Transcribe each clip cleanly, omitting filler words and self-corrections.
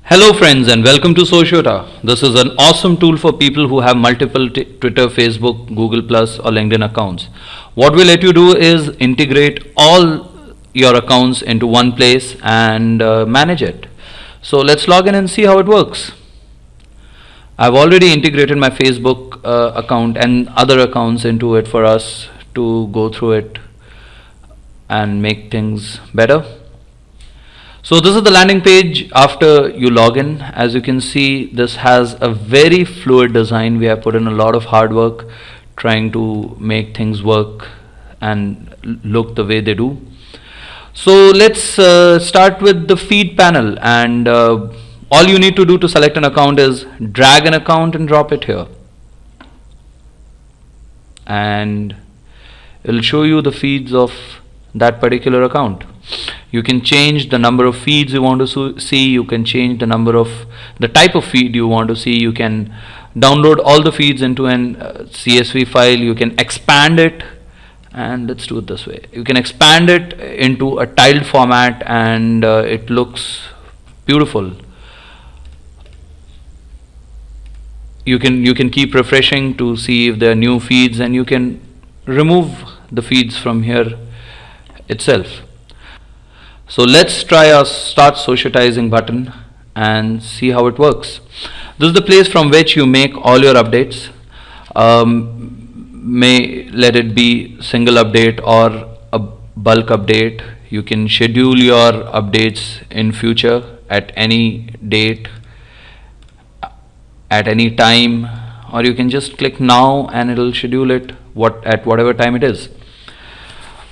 Hello friends and welcome to Sociota. This is an awesome tool for people who have multiple Twitter, Facebook, Google Plus or LinkedIn accounts. What we let you do is integrate all your accounts into one place and manage it. So let's log in and see how it works. I've already integrated my Facebook account and other accounts into it for us to go through it and make things better. So this is the landing page after you log in. As you can see, this has a very fluid design. We have put in a lot of hard work trying to make things work and look the way they do. So let's start with the feed panel, and all you need to do to select an account is drag an account and drop it here, and it'll show you the feeds of that particular account. You can change the number of feeds you want to see. You can change the type of feed you want to see. You can download all the feeds into an CSV file. You can expand it, and let's do it this way. You can expand it into a tiled format, and it looks beautiful. You can keep refreshing to see if there are new feeds, and you can remove the feeds from here itself. So let's try our start societizing button and see how it works. This is the place from which you make all your updates. May let it be single update or a bulk update. You can schedule your updates in future at any date, at any time, or you can just click now and it'll schedule it at whatever time it is.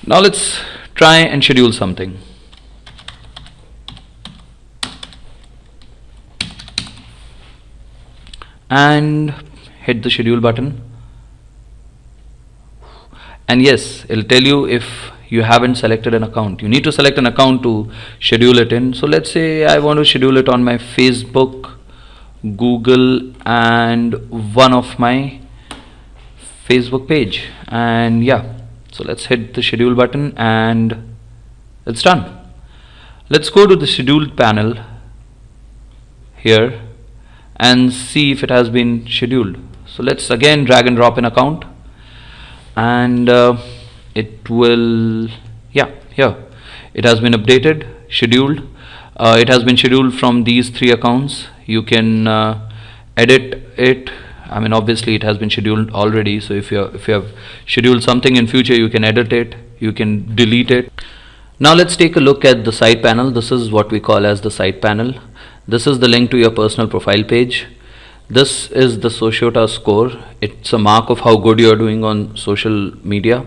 Now let's try and schedule something. And hit the schedule button, and yes, it'll tell you if you haven't selected an account. You need to select an account to schedule it in. So let's say I want to schedule it on my Facebook, Google, and one of my Facebook page. And yeah, so let's hit the schedule button and it's done. Let's go to the scheduled panel here and see if it has been scheduled. So let's again drag and drop an account, and it will, yeah, here it has been updated, scheduled. It has been scheduled from these 3 accounts. You can edit it. I mean, obviously it has been scheduled already, so if you have scheduled something in future, you can edit it, you can delete it. Now let's take a look at the side panel. This is what we call as the side panel. This is the link to your personal profile page. This is the Sociota score. It's a mark of how good you're doing on social media.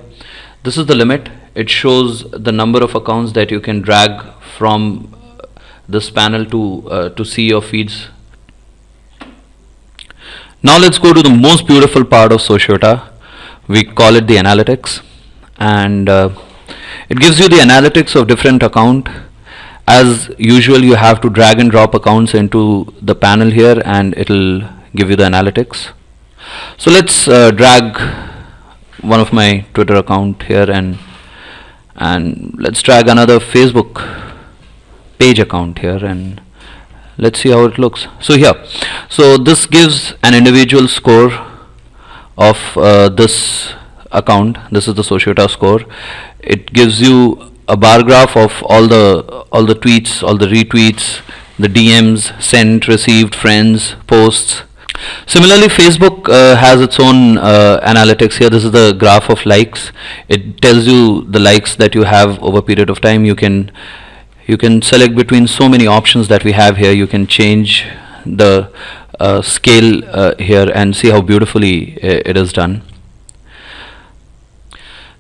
This is the limit. It shows the number of accounts that you can drag from this panel to see your feeds. Now let's go to the most beautiful part of Sociota. We call it the analytics, and it gives you the analytics of different account. As usual, you have to drag and drop accounts into the panel here and it'll give you the analytics. So let's drag one of my Twitter account here, and let's drag another Facebook page account here, and let's see how it looks. So here, so this gives an individual score of this account. This is the Sociota score. It gives you a bar graph of all the tweets, all the retweets, the DMs, sent, received, friends, posts. Similarly, Facebook has its own analytics here. This is the graph of likes. It tells you the likes that you have over a period of time. You can select between so many options that we have here. You can change the scale here and see how beautifully it is done.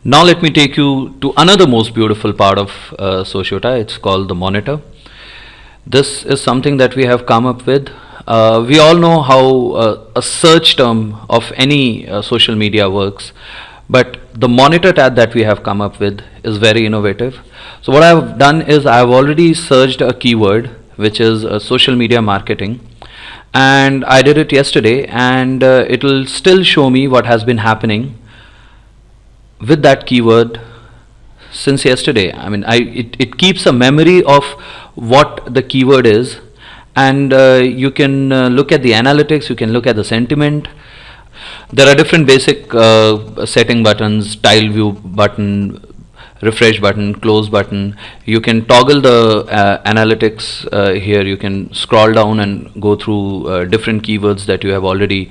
Now let me take you to another most beautiful part of Sociota. It's called the monitor. This is something that we have come up with. We all know how a search term of any social media works, but the monitor tab that we have come up with is very innovative. So what I have done is I have already searched a keyword which is social media marketing, and I did it yesterday, and it will still show me what has been happening with that keyword since yesterday. I mean, it keeps a memory of what the keyword is, and you can look at the analytics, you can look at the sentiment. There are different basic setting buttons: tile view button, refresh button, close button. You can toggle the analytics here. You can scroll down and go through different keywords that you have already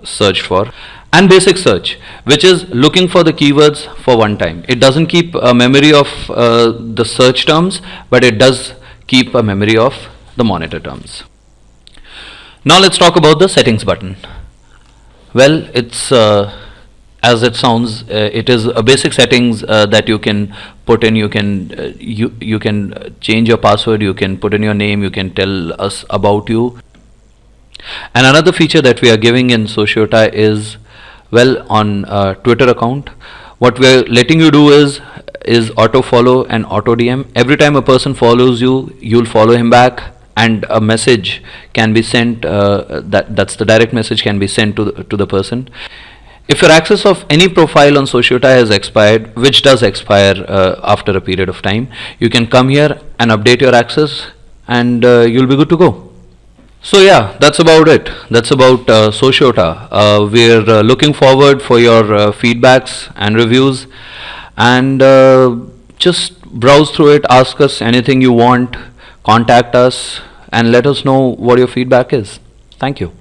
searched for. And basic search, which is looking for the keywords for one time. It doesn't keep a memory of the search terms, but it does keep a memory of the monitor terms. Now let's talk about the settings button. Well, it's as it sounds, it is a basic settings that you can put in. You can change your password, you can put in your name, you can tell us about you. And another feature that we are giving in Sociota is, well, on Twitter account, what we're letting you do is auto follow and auto DM. Every time a person follows you, you'll follow him back, and a message can be sent. That's the direct message can be sent to the person. If your access of any profile on Sociota has expired, which does expire after a period of time, you can come here and update your access, and you'll be good to go. So yeah, that's about it. That's about Sociota. We're looking forward for your feedbacks and reviews, and just browse through it, ask us anything you want, contact us, and let us know what your feedback is. Thank you.